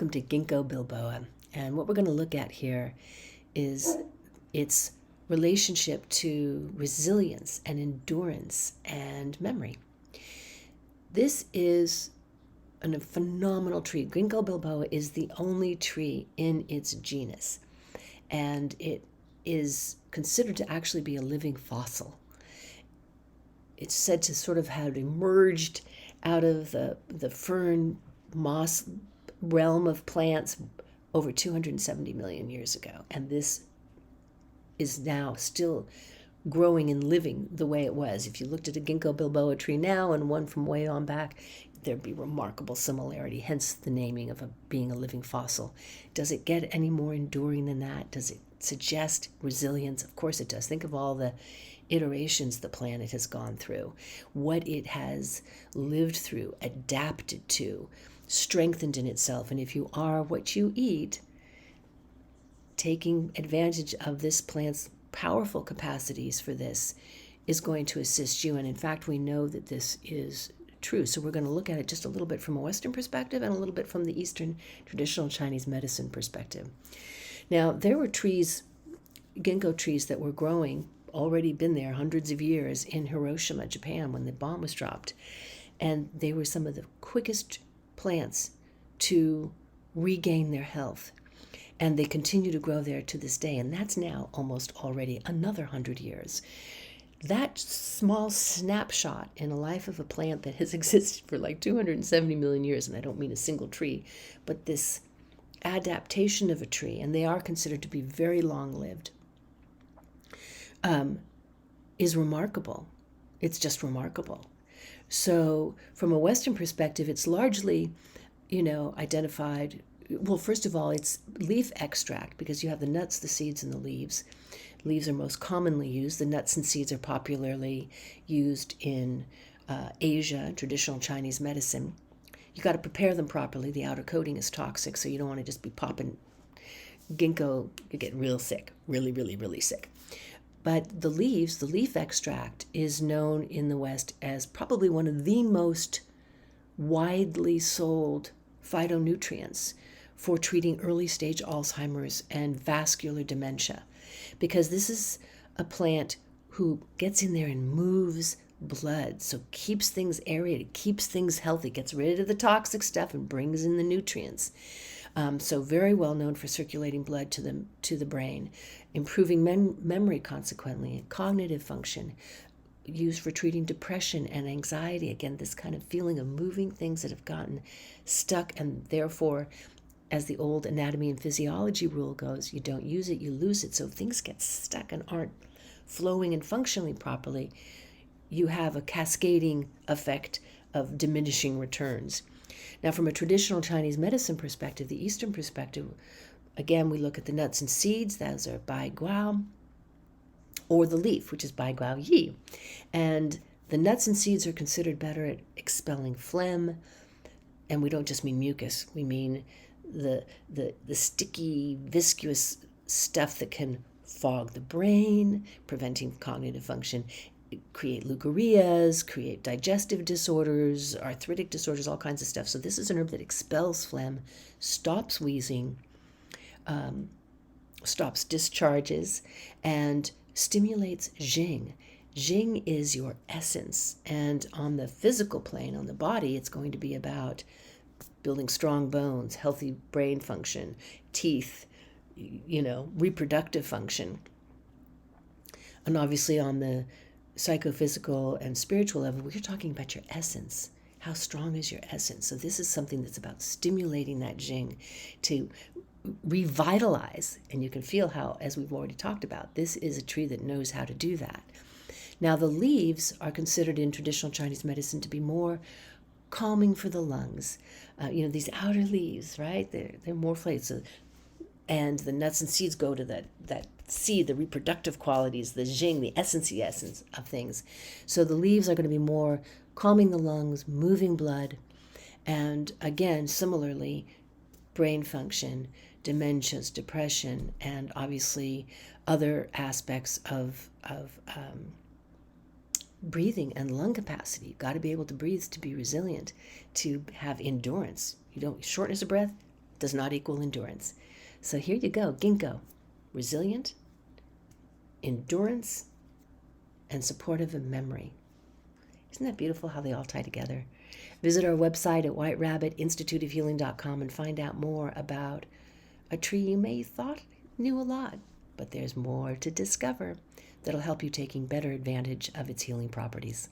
welcome to Ginkgo bilboa. And what we're going to look at here is its relationship to resilience and endurance and memory. This is a phenomenal tree. Ginkgo bilboa is the only tree in its genus, and it is considered to actually be a living fossil. It's said to sort of have emerged out of the fern moss realm of plants over 270 million years ago. And this is now still growing and living the way it was. If you looked at a ginkgo bilboa tree now and one from way on back, there'd be remarkable similarity, hence the naming of being a living fossil. Does it get any more enduring than that? Does it suggest resilience? Of course it does. Think of all the iterations the planet has gone through, what it has lived through, adapted to, strengthened in itself. And if you are what you eat, taking advantage of this plant's powerful capacities for this is going to assist you. And in fact, we know that this is true. So we're going to look at it just a little bit from a Western perspective and a little bit from the Eastern traditional Chinese medicine perspective. Now, there were trees, ginkgo trees, that were growing, already been there hundreds of years in Hiroshima, Japan, when the bomb was dropped. And they were some of the quickest plants to regain their health. And they continue to grow there to this day. And that's now almost already another 100 years. That small snapshot in the life of a plant that has existed for like 270 million years, and I don't mean a single tree, but this adaptation of a tree, and they are considered to be very long-lived, is remarkable. It's just remarkable. So from a Western perspective, it's largely, identified. Well, first of all, it's leaf extract, because you have the nuts, the seeds, and the leaves. Leaves are most commonly used. The nuts and seeds are popularly used in Asia, traditional Chinese medicine. You got to prepare them properly. The outer coating is toxic, so you don't want to just be popping ginkgo. You get real sick, really, really, really sick. But the leaves, the leaf extract, is known in the West as probably one of the most widely sold phytonutrients for treating early stage Alzheimer's and vascular dementia, because this is a plant who gets in there and moves blood, so keeps things aerated, keeps things healthy, gets rid of the toxic stuff and brings in the nutrients. So very well known for circulating blood to the brain, improving memory consequently, and cognitive function, used for treating depression and anxiety. Again, this kind of feeling of moving things that have gotten stuck, and therefore, as the old anatomy and physiology rule goes, you don't use it, you lose it. So if things get stuck and aren't flowing and functioning properly, you have a cascading effect of diminishing returns. Now, from a traditional Chinese medicine perspective, the Eastern perspective, again, we look at the nuts and seeds. Those are bai guao, or the leaf, which is bai guao yi. And the nuts and seeds are considered better at expelling phlegm. And we don't just mean mucus. We mean the sticky, viscous stuff that can fog the brain, preventing cognitive function, create leukorrheas, create digestive disorders, arthritic disorders, all kinds of stuff. So this is an herb that expels phlegm, stops wheezing, stops discharges, and stimulates Jing. Jing is your essence. And on the physical plane, on the body, it's going to be about building strong bones, healthy brain function, teeth, reproductive function. And obviously on the psychophysical and spiritual level, we're talking about your essence. How strong is your essence? So this is something that's about stimulating that Jing to revitalize. And you can feel how, as we've already talked about, this is a tree that knows how to do that. Now, the leaves are considered in traditional Chinese medicine to be more calming for the lungs. These outer leaves, right? They're more flavors. So, and the nuts and seeds go to that seed, the reproductive qualities, the Jing, the essence of things. So the leaves are going to be more calming the lungs, moving blood, and again, similarly, brain function, dementias, depression, and obviously other aspects of breathing and lung capacity. You've got to be able to breathe to be resilient, to have endurance. Shortness of breath does not equal endurance. So here you go, ginkgo, resilient, endurance, and supportive of memory. Isn't that beautiful how they all tie together? Visit our website at whiterabbitinstituteofhealing.com and find out more about a tree you may have thought knew a lot, but there's more to discover that'll help you taking better advantage of its healing properties.